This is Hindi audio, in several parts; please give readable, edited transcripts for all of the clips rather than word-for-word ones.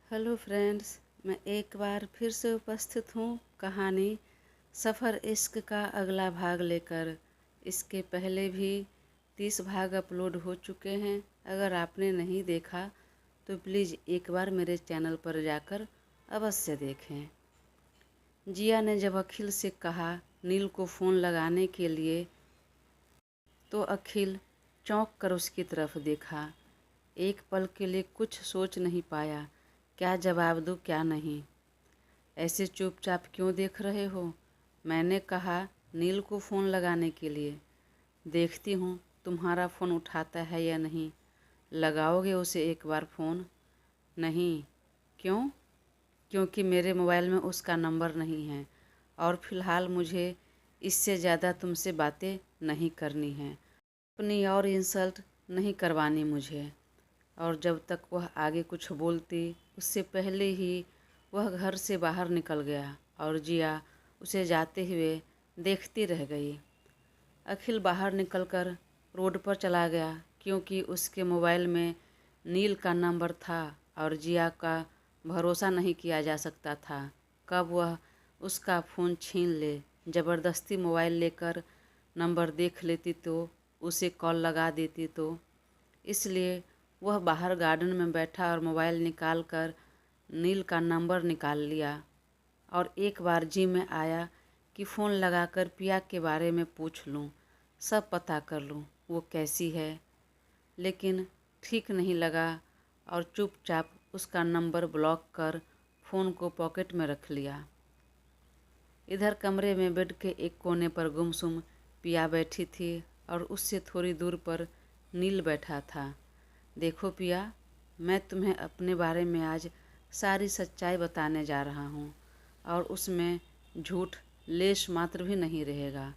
हेलो फ्रेंड्स, मैं एक बार फिर से उपस्थित हूँ कहानी सफ़र इश्क का अगला भाग लेकर। इसके पहले भी 30 भाग अपलोड हो चुके हैं। अगर आपने नहीं देखा तो प्लीज़ एक बार मेरे चैनल पर जाकर अवश्य देखें। जिया ने जब अखिल से कहा नील को फ़ोन लगाने के लिए तो अखिल चौंक कर उसकी तरफ देखा। एक पल के लिए कुछ सोच नहीं पाया, क्या जवाब दूँ क्या नहीं। ऐसे चुपचाप क्यों देख रहे हो? मैंने कहा नील को फ़ोन लगाने के लिए। देखती हूँ तुम्हारा फ़ोन उठाता है या नहीं। लगाओगे उसे एक बार फ़ोन? नहीं। क्यों? क्योंकि मेरे मोबाइल में उसका नंबर नहीं है और फ़िलहाल मुझे इससे ज़्यादा तुमसे बातें नहीं करनी हैं। अपनी और इंसल्ट नहीं करवानी मुझे। और जब तक वह आगे कुछ बोलती उससे पहले ही वह घर से बाहर निकल गया और जिया उसे जाते हुए देखती रह गई। अखिल बाहर निकलकर रोड पर चला गया क्योंकि उसके मोबाइल में नील का नंबर था और जिया का भरोसा नहीं किया जा सकता था। कब वह उसका फ़ोन छीन ले, ज़बरदस्ती मोबाइल लेकर नंबर देख लेती तो उसे कॉल लगा देती तो। इसलिए वह बाहर गार्डन में बैठा और मोबाइल निकाल कर नील का नंबर निकाल लिया और एक बार जी में आया कि फ़ोन लगाकर पिया के बारे में पूछ लूँ, सब पता कर लूँ वो कैसी है। लेकिन ठीक नहीं लगा और चुपचाप उसका नंबर ब्लॉक कर फ़ोन को पॉकेट में रख लिया। इधर कमरे में बेड के एक कोने पर गुमसुम पिया बैठी थी और उससे थोड़ी दूर पर नील बैठा था। देखो पिया, मैं तुम्हें अपने बारे में आज सारी सच्चाई बताने जा रहा हूँ और उसमें झूठ लेश मात्र भी नहीं रहेगा।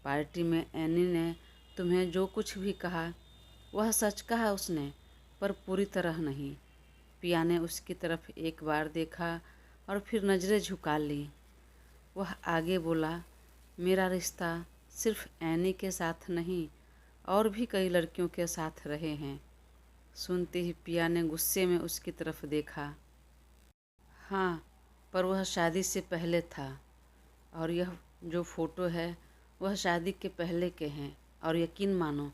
पार्टी में एनी ने तुम्हें जो कुछ भी कहा वह सच कहा उसने, पर पूरी तरह नहीं। पिया ने उसकी तरफ एक बार देखा और फिर नज़रें झुका ली। वह आगे बोला, मेरा रिश्ता सिर्फ एनी के साथ नहीं और भी कई लड़कियों के साथ रहे हैं। सुनते ही पिया ने गुस्से में उसकी तरफ देखा। हाँ, पर वह शादी से पहले था और यह जो फ़ोटो है वह शादी के पहले के हैं और यकीन मानो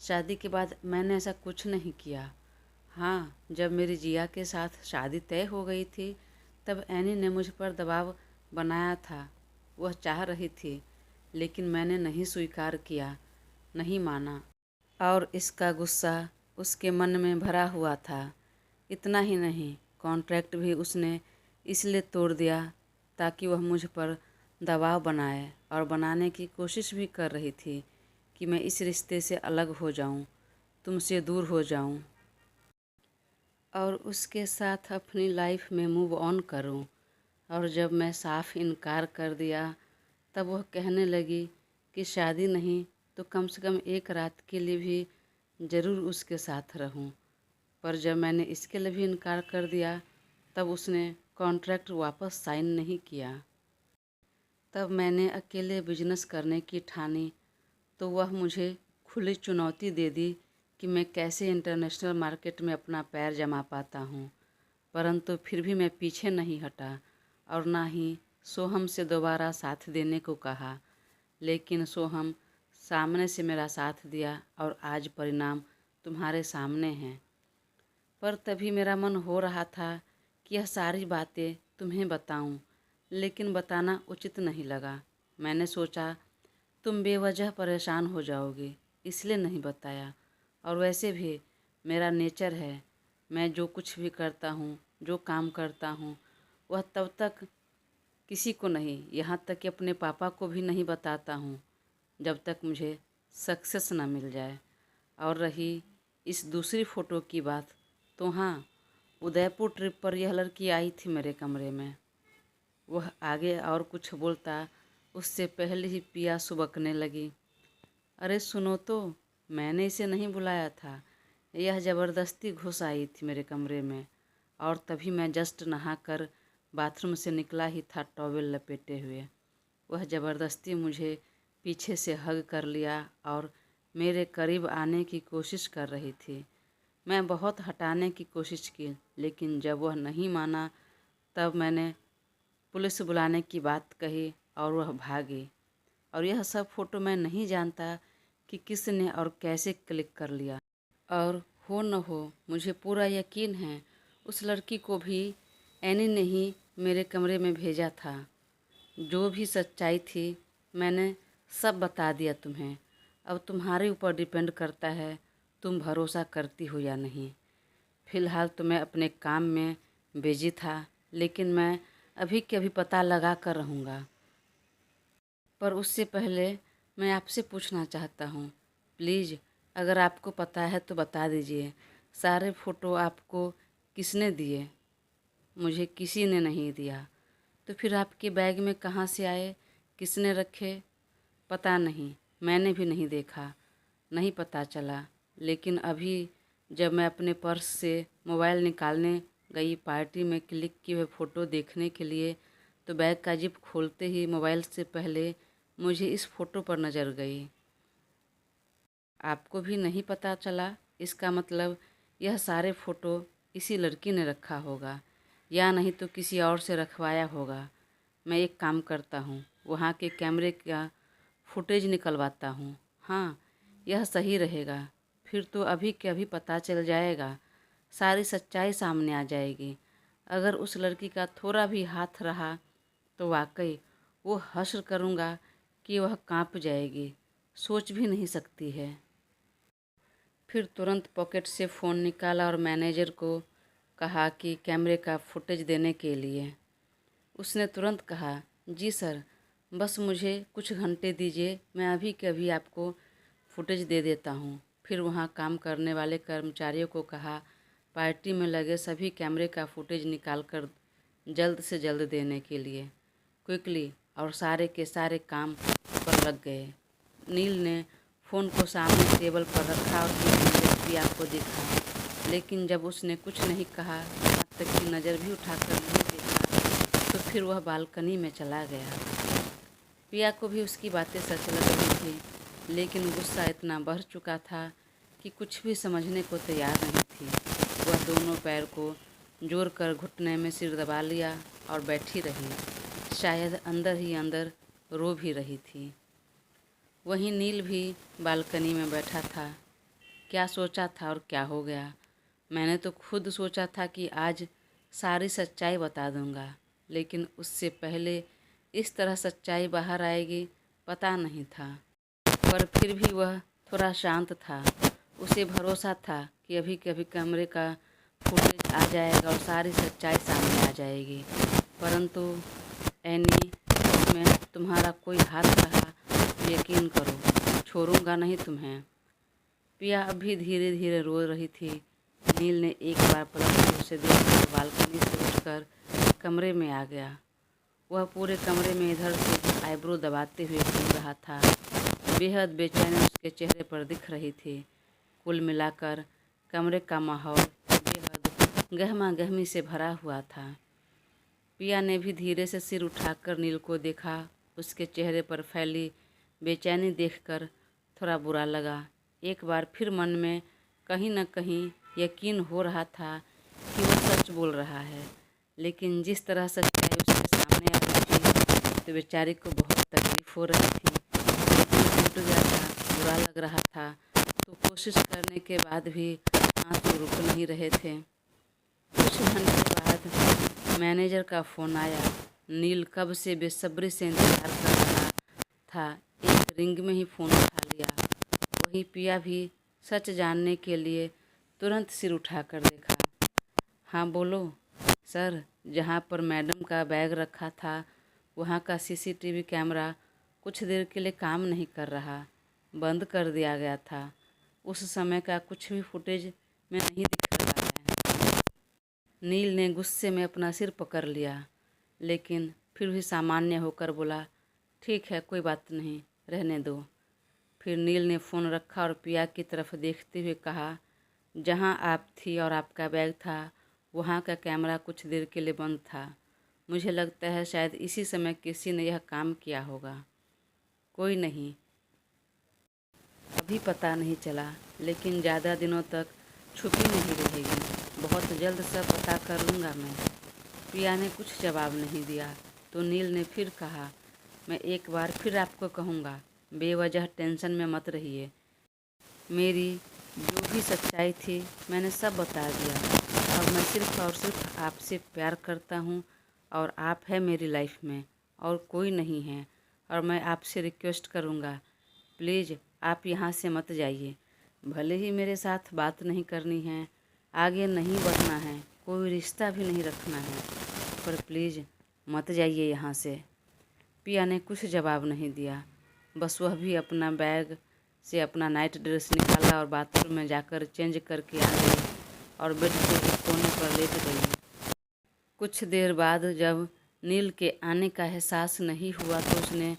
शादी के बाद मैंने ऐसा कुछ नहीं किया। हाँ, जब मेरी जिया के साथ शादी तय हो गई थी तब एनी ने मुझ पर दबाव बनाया था। वह चाह रही थी लेकिन मैंने नहीं स्वीकार किया, नहीं माना और इसका गुस्सा उसके मन में भरा हुआ था। इतना ही नहीं, कॉन्ट्रैक्ट भी उसने इसलिए तोड़ दिया ताकि वह मुझ पर दबाव बनाए और बनाने की कोशिश भी कर रही थी कि मैं इस रिश्ते से अलग हो जाऊं, तुमसे दूर हो जाऊं और उसके साथ अपनी लाइफ में मूव ऑन करूं। और जब मैं साफ इनकार कर दिया तब वह कहने लगी कि शादी नहीं तो कम से कम एक रात के लिए भी ज़रूर उसके साथ रहूं। पर जब मैंने इसके लिए भी इनकार कर दिया तब उसने कॉन्ट्रैक्ट वापस साइन नहीं किया। तब मैंने अकेले बिजनेस करने की ठानी तो वह मुझे खुली चुनौती दे दी कि मैं कैसे इंटरनेशनल मार्केट में अपना पैर जमा पाता हूँ। परंतु फिर भी मैं पीछे नहीं हटा और ना ही सोहम से दोबारा साथ देने को कहा। लेकिन सोहम सामने से मेरा साथ दिया और आज परिणाम तुम्हारे सामने हैं। पर तभी मेरा मन हो रहा था कि यह सारी बातें तुम्हें बताऊं, लेकिन बताना उचित नहीं लगा। मैंने सोचा तुम बेवजह परेशान हो जाओगे, इसलिए नहीं बताया। और वैसे भी मेरा नेचर है, मैं जो कुछ भी करता हूँ, जो काम करता हूँ, वह तब तक किसी को नहीं, यहाँ तक कि अपने पापा को भी नहीं बताता हूँ जब तक मुझे सक्सेस ना मिल जाए। और रही इस दूसरी फ़ोटो की बात, तो हाँ, उदयपुर ट्रिप पर यह लड़की आई थी मेरे कमरे में। वह आगे और कुछ बोलता उससे पहले ही पिया सुबकने लगी। अरे सुनो तो, मैंने इसे नहीं बुलाया था, यह ज़बरदस्ती घुस आई थी मेरे कमरे में। और तभी मैं जस्ट नहाकर बाथरूम से निकला ही था टॉवेल लपेटे हुए। वह ज़बरदस्ती मुझे पीछे से हग कर लिया और मेरे करीब आने की कोशिश कर रही थी। मैं बहुत हटाने की कोशिश की लेकिन जब वह नहीं माना तब मैंने पुलिस बुलाने की बात कही और वह भागी। और यह सब फ़ोटो मैं नहीं जानता कि किसने और कैसे क्लिक कर लिया। और हो न हो, मुझे पूरा यकीन है उस लड़की को भी एनी ने ही मेरे कमरे में भेजा था। जो भी सच्चाई थी मैंने सब बता दिया तुम्हें। अब तुम्हारे ऊपर डिपेंड करता है तुम भरोसा करती हो या नहीं। फ़िलहाल तो मैं अपने काम में बिजी था, लेकिन मैं अभी के अभी पता लगा कर रहूँगा। पर उससे पहले मैं आपसे पूछना चाहता हूँ, प्लीज़ अगर आपको पता है तो बता दीजिए, सारे फ़ोटो आपको किसने दिए? मुझे किसी ने नहीं दिया। तो फिर आपके बैग में कहाँ से आए? किसने रखे? पता नहीं, मैंने भी नहीं देखा, नहीं पता चला। लेकिन अभी जब मैं अपने पर्स से मोबाइल निकालने गई पार्टी में क्लिक किए हुए फ़ोटो देखने के लिए, तो बैग का जिप खोलते ही मोबाइल से पहले मुझे इस फ़ोटो पर नज़र गई। आपको भी नहीं पता चला? इसका मतलब यह सारे फ़ोटो इसी लड़की ने रखा होगा, या नहीं तो किसी और से रखवाया होगा। मैं एक काम करता हूँ, वहाँ के कैमरे का फुटेज निकलवाता हूँ। हाँ, यह सही रहेगा। फिर तो अभी के अभी पता चल जाएगा, सारी सच्चाई सामने आ जाएगी। अगर उस लड़की का थोड़ा भी हाथ रहा तो वाकई वो हश्र करूँगा कि वह कांप जाएगी, सोच भी नहीं सकती है। फिर तुरंत पॉकेट से फ़ोन निकाला और मैनेजर को कहा कि कैमरे का फुटेज देने के लिए। उसने तुरंत कहा, जी सर, बस मुझे कुछ घंटे दीजिए, मैं अभी के अभी आपको फुटेज दे देता हूँ। फिर वहाँ काम करने वाले कर्मचारियों को कहा, पार्टी में लगे सभी कैमरे का फुटेज निकाल कर जल्द से जल्द देने के लिए क्विकली, और सारे के सारे काम पर लग गए। नील ने फ़ोन को सामने टेबल पर रखा और प्रिया को देखा, लेकिन जब उसने कुछ नहीं कहा, यहाँ तक कि नज़र भी उठाकर नहीं देखा, तो फिर वह बालकनी में चला गया। प्रिया को भी उसकी बातें सच लग रही थी, लेकिन गुस्सा इतना बढ़ चुका था कि कुछ भी समझने को तैयार नहीं थी। वह दोनों पैर को जोड़ कर घुटने में सिर दबा लिया और बैठी रही, शायद अंदर ही अंदर रो भी रही थी। वहीं नील भी बालकनी में बैठा था। क्या सोचा था और क्या हो गया? मैंने तो खुद सोचा था कि आज सारी सच्चाई बता दूंगा, लेकिन उससे पहले इस तरह सच्चाई बाहर आएगी पता नहीं था। पर फिर भी वह थोड़ा शांत था। उसे भरोसा था कि अभी के अभी कैमरे का फुटेज आ जाएगा और सारी सच्चाई सामने आ जाएगी। परंतु एनी, इसमें तुम्हारा कोई हाथ रहा तो यकीन करो, छोड़ूंगा नहीं तुम्हें। प्रिया अभी धीरे धीरे रो रही थी। नील ने एक बार पलक से उसे देखकर बालकनी से उठकर कमरे में आ गया। वह पूरे कमरे में इधर से उधर आईब्रो दबाते हुए घूम रहा था। बेहद बेचैनी उसके चेहरे पर दिख रही थी। कुल मिलाकर कमरे का माहौल बेहद गहमा गहमी से भरा हुआ था। प्रिया ने भी धीरे से सिर उठाकर नील को देखा। उसके चेहरे पर फैली बेचैनी देखकर थोड़ा बुरा लगा। एक बार फिर मन में कहीं न कहीं यकीन हो रहा था कि वह सच बोल रहा है, लेकिन जिस तरह सच्चाई उसके सामने आ रही थी तो बेचारी को बहुत तकलीफ हो रही थी। दिल टूट गया था, बुरा लग रहा था, तो कोशिश करने के बाद भी आंसू रुक नहीं रहे थे। कुछ घंटे बाद मैनेजर का फ़ोन आया। नील कब से बेसब्री से इंतज़ार कर रहा था। एक रिंग में ही फ़ोन उठा लिया। वहीं प्रिया भी सच जानने के लिए तुरंत सिर उठाकर देखा। हाँ बोलो सर, जहाँ पर मैडम का बैग रखा था वहाँ का सीसीटीवी कैमरा कुछ देर के लिए काम नहीं कर रहा, बंद कर दिया गया था। उस समय का कुछ भी फुटेज में नहीं दिख रहा है। नील ने गुस्से में अपना सिर पकड़ लिया, लेकिन फिर भी सामान्य होकर बोला, ठीक है कोई बात नहीं, रहने दो। फिर नील ने फ़ोन रखा और प्रिया की तरफ देखते हुए कहा, जहाँ आप थी और आपका बैग था वहाँ का कैमरा कुछ देर के लिए बंद था। मुझे लगता है शायद इसी समय किसी ने यह काम किया होगा। कोई नहीं, अभी पता नहीं चला, लेकिन ज़्यादा दिनों तक छुपी नहीं रहेगी। बहुत जल्द सब पता कर लूँगा मैं। पिया ने कुछ जवाब नहीं दिया तो नील ने फिर कहा, मैं एक बार फिर आपको कहूँगा, बेवजह टेंशन में मत रहिए। मेरी जो भी सच्चाई थी मैंने सब बता दिया। अब मैं सिर्फ और सिर्फ आपसे प्यार करता हूँ और आप है मेरी लाइफ में और कोई नहीं है। और मैं आपसे रिक्वेस्ट करूँगा, प्लीज़ आप यहाँ से मत जाइए। भले ही मेरे साथ बात नहीं करनी है, आगे नहीं बढ़ना है, कोई रिश्ता भी नहीं रखना है, पर प्लीज़ मत जाइए यहाँ से। पिया ने कुछ जवाब नहीं दिया, बस वह भी अपना बैग से अपना नाइट ड्रेस निकाला और बाथरूम में जाकर चेंज करके आ गई और बेड के एक कोने पर लेट गई। कुछ देर बाद जब नील के आने का एहसास नहीं हुआ तो उसने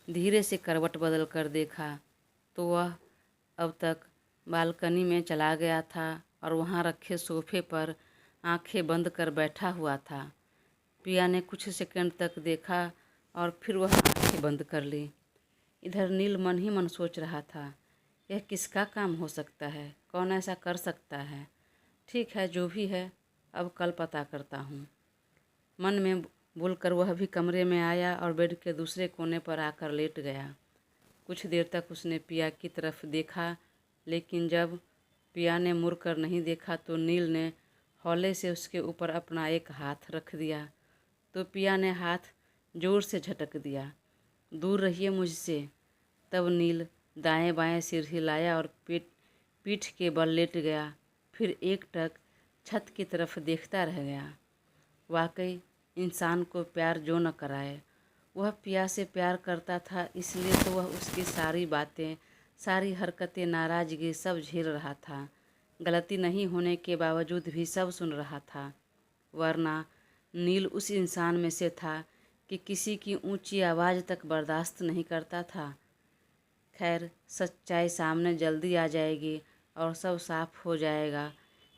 धीरे से करवट बदल कर देखा तो वह अब तक बालकनी में चला गया था और वहाँ रखे सोफे पर आंखें बंद कर बैठा हुआ था। पिया ने कुछ सेकंड तक देखा और फिर वह आंखें बंद कर ली। इधर नील मन ही मन सोच रहा था, यह किसका काम हो सकता है, कौन ऐसा कर सकता है। ठीक है, जो भी है अब कल पता करता हूँ। मन में बोलकर वह भी कमरे में आया और बेड के दूसरे कोने पर आकर लेट गया। कुछ देर तक उसने पिया की तरफ देखा, लेकिन जब पिया ने मुड़कर नहीं देखा तो नील ने हौले से उसके ऊपर अपना एक हाथ रख दिया तो पिया ने हाथ जोर से झटक दिया, दूर रहिए मुझसे। तब नील दाएं बाएं सिर हिलाया और पीठ के बल लेट गया, फिर एकटक छत की तरफ देखता रह गया। वाकई इंसान को प्यार जो न कराए। वह पिया से प्यार करता था, इसलिए तो वह उसकी सारी बातें, सारी हरकतें, नाराज़गी सब झेल रहा था। गलती नहीं होने के बावजूद भी सब सुन रहा था। वरना नील उस इंसान में से था कि किसी की ऊंची आवाज़ तक बर्दाश्त नहीं करता था। खैर, सच्चाई सामने जल्दी आ जाएगी और सब साफ हो जाएगा,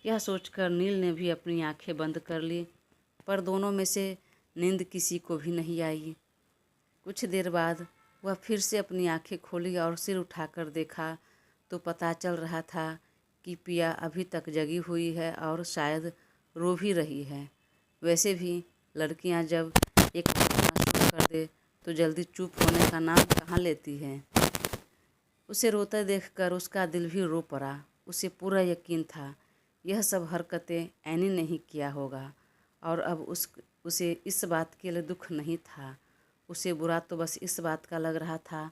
यह सोचकर नील ने भी अपनी आंखें बंद कर ली, पर दोनों में से नींद किसी को भी नहीं आई। कुछ देर बाद वह फिर से अपनी आंखें खोली और सिर उठाकर देखा तो पता चल रहा था कि पिया अभी तक जगी हुई है और शायद रो भी रही है। वैसे भी लड़कियां जब एक रोना शुरू कर दे तो जल्दी चुप होने का नाम कहाँ लेती हैं। उसे रोते देखकर उसका दिल भी रो पड़ा। उसे पूरा यकीन था यह सब हरकतें एनी ने ही किया होगा और अब उसे इस बात के लिए दुख नहीं था। उसे बुरा तो बस इस बात का लग रहा था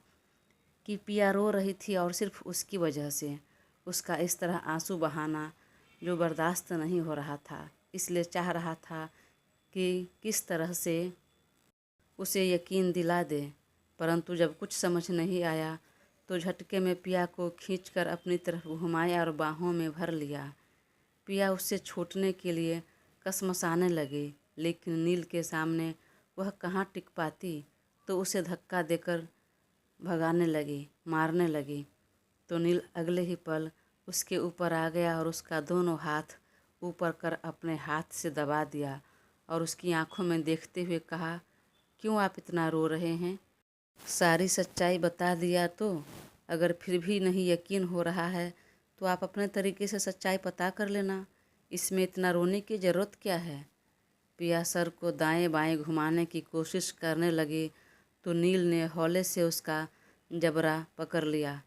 कि पिया रो रही थी और सिर्फ उसकी वजह से। उसका इस तरह आंसू बहाना जो बर्दाश्त नहीं हो रहा था, इसलिए चाह रहा था कि किस तरह से उसे यकीन दिला दे, परंतु जब कुछ समझ नहीं आया तो झटके में पिया को खींचकर अपनी तरफ घुमाया और बाहों में भर लिया। पिया उससे छूटने के लिए कसमसाने लगी, लेकिन नील के सामने वह कहाँ टिक पाती, तो उसे धक्का देकर भगाने लगी, मारने लगी। तो नील अगले ही पल उसके ऊपर आ गया और उसका दोनों हाथ ऊपर कर अपने हाथ से दबा दिया और उसकी आंखों में देखते हुए कहा, क्यों आप इतना रो रहे हैं? सारी सच्चाई बता दिया तो अगर फिर भी नहीं यकीन हो रहा है तो आप अपने तरीके से सच्चाई पता कर लेना, इसमें इतना रोने की ज़रूरत क्या है। पिया सर को दाएं बाएं घुमाने की कोशिश करने लगी तो नील ने हौले से उसका जबड़ा पकड़ लिया।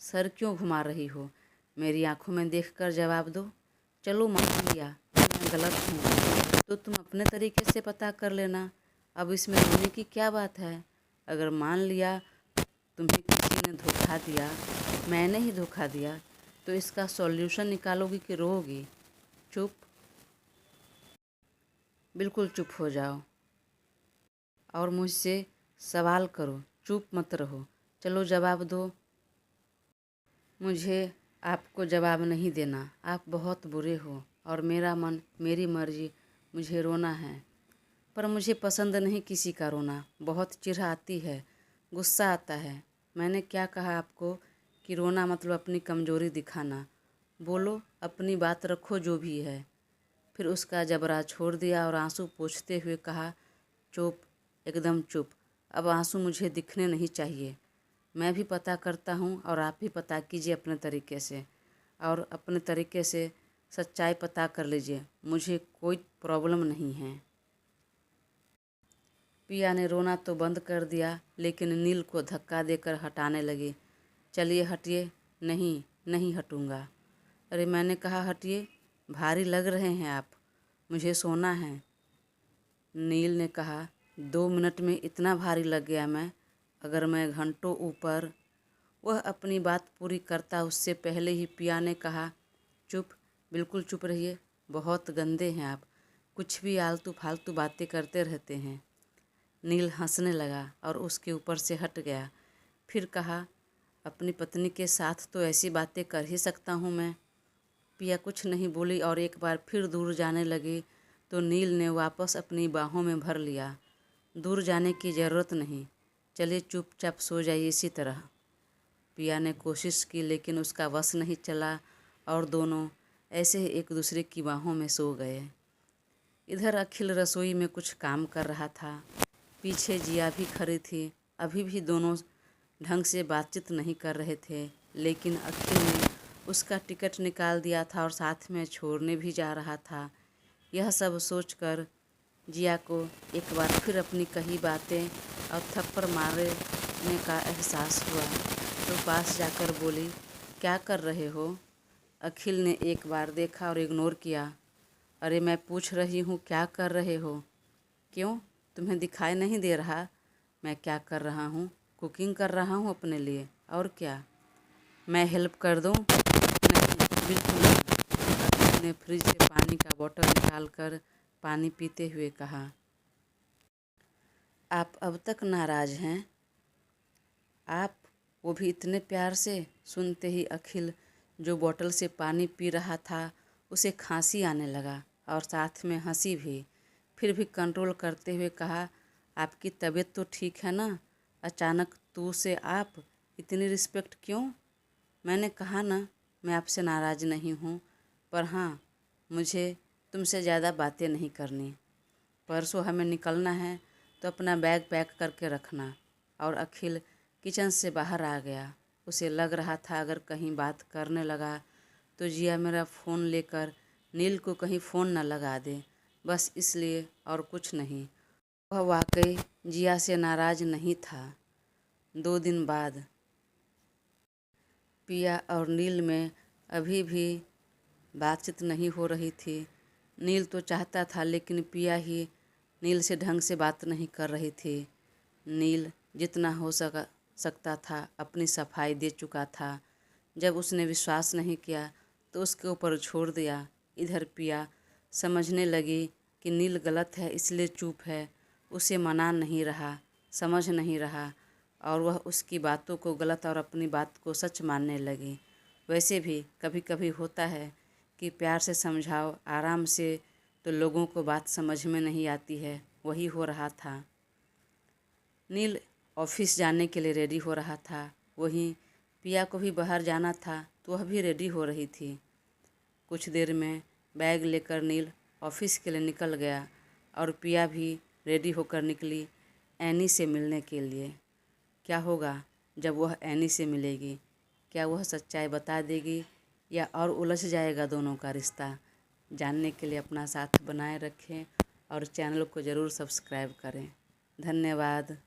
सर क्यों घुमा रही हो? मेरी आंखों में देखकर जवाब दो। चलो मान लिया मैं गलत हूँ तो तुम अपने तरीके से पता कर लेना, अब इसमें रोने की क्या बात है। अगर मान लिया तुम्हें किसी ने धोखा दिया, मैंने ही धोखा दिया, तो इसका सॉल्यूशन निकालोगी कि रोओगी? चुप, बिल्कुल चुप हो जाओ और मुझसे सवाल करो, चुप मत रहो। चलो जवाब दो। मुझे आपको जवाब नहीं देना, आप बहुत बुरे हो और मेरा मन, मेरी मर्जी, मुझे रोना है, पर मुझे पसंद नहीं किसी का रोना। बहुत चिढ़ आती है, गुस्सा आता है। मैंने क्या कहा आपको कि रोना मतलब अपनी कमज़ोरी दिखाना? बोलो, अपनी बात रखो जो भी है। फिर उसका जबड़ा छोड़ दिया और आंसू पोंछते हुए कहा, चुप, एकदम चुप। अब आंसू मुझे दिखने नहीं चाहिए। मैं भी पता करता हूँ और आप भी पता कीजिए अपने तरीके से, और अपने तरीके से सच्चाई पता कर लीजिए, मुझे कोई प्रॉब्लम नहीं है। पिया ने रोना तो बंद कर दिया, लेकिन नील को धक्का देकर हटाने लगी। चलिए हटिए। नहीं, नहीं हटूँगा। अरे मैंने कहा हटिए, भारी लग रहे हैं आप, मुझे सोना है। नील ने कहा, 2 मिनट में इतना भारी लग गया मैं, अगर मैं घंटों ऊपर। वह अपनी बात पूरी करता उससे पहले ही पिया ने कहा, चुप, बिल्कुल चुप रहिए, बहुत गंदे हैं आप, कुछ भी आलतू फालतू बातें करते रहते हैं। नील हंसने लगा और उसके ऊपर से हट गया। फिर कहा, अपनी पत्नी के साथ तो ऐसी बातें कर ही सकता हूँ मैं। पिया कुछ नहीं बोली और एक बार फिर दूर जाने लगी तो नील ने वापस अपनी बाहों में भर लिया। दूर जाने की ज़रूरत नहीं, चलिए चुपचाप सो जाइए इसी तरह। पिया ने कोशिश की, लेकिन उसका वश नहीं चला और दोनों ऐसे ही एक दूसरे की बाहों में सो गए। इधर अखिल रसोई में कुछ काम कर रहा था। पीछे जिया भी खड़ी थी। अभी भी दोनों ढंग से बातचीत नहीं कर रहे थे, लेकिन अखिल ने उसका टिकट निकाल दिया था और साथ में छोड़ने भी जा रहा था। यह सब सोचकर जिया को एक बार फिर अपनी कही बातें और थप्पड़ मारने का एहसास हुआ, तो पास जाकर बोली, क्या कर रहे हो? अखिल ने एक बार देखा और इग्नोर किया। अरे मैं पूछ रही हूँ क्या कर रहे हो? क्यों, तुम्हें दिखाई नहीं दे रहा मैं क्या कर रहा हूँ? कुकिंग कर रहा हूँ अपने लिए, और क्या। मैं हेल्प कर दूँ? नहीं, बिल्कुल नहीं। अखिल ने फ्रिज से पानी का बोतल निकालकर पानी पीते हुए कहा, आप अब तक नाराज़ हैं? आप, वो भी इतने प्यार से। सुनते ही अखिल, जो बोतल से पानी पी रहा था, उसे खांसी आने लगा और साथ में हंसी भी। फिर भी कंट्रोल करते हुए कहा, आपकी तबीयत तो ठीक है ना? अचानक तू से आप, इतनी रिस्पेक्ट क्यों? मैंने कहा ना, मैं आपसे नाराज़ नहीं हूँ, पर हाँ, मुझे तुमसे ज़्यादा बातें नहीं करनी। परसों हमें निकलना है, तो अपना बैग पैक करके रखना। और अखिल किचन से बाहर आ गया। उसे लग रहा था अगर कहीं बात करने लगा तो जिया मेरा फ़ोन लेकर नील को कहीं फ़ोन न लगा दे, बस इसलिए, और कुछ नहीं। वह वाकई जिया से नाराज़ नहीं था। 2 दिन बाद पिया और नील में अभी भी बातचीत नहीं हो रही थी। नील तो चाहता था, लेकिन पिया ही नील से ढंग से बात नहीं कर रही थी। नील जितना हो सकता था अपनी सफाई दे चुका था। जब उसने विश्वास नहीं किया तो उसके ऊपर छोड़ दिया। इधर पिया समझने लगी कि नील गलत है, इसलिए चुप है, उसे मना नहीं रहा, समझ नहीं रहा, और वह उसकी बातों को गलत और अपनी बात को सच मानने लगी। वैसे भी कभी कभी होता है कि प्यार से समझाओ आराम से तो लोगों को बात समझ में नहीं आती है। वही हो रहा था। नील ऑफिस जाने के लिए रेडी हो रहा था। वहीं पिया को भी बाहर जाना था, तो वह भी रेडी हो रही थी। कुछ देर में बैग लेकर नील ऑफिस के लिए निकल गया और पिया भी रेडी होकर निकली एनी से मिलने के लिए। क्या होगा जब वह एनी से मिलेगी? क्या वह सच्चाई बता देगी या और उलझ जाएगा दोनों का रिश्ता? जानने के लिए अपना साथ बनाए रखें और चैनल को ज़रूर सब्सक्राइब करें। धन्यवाद।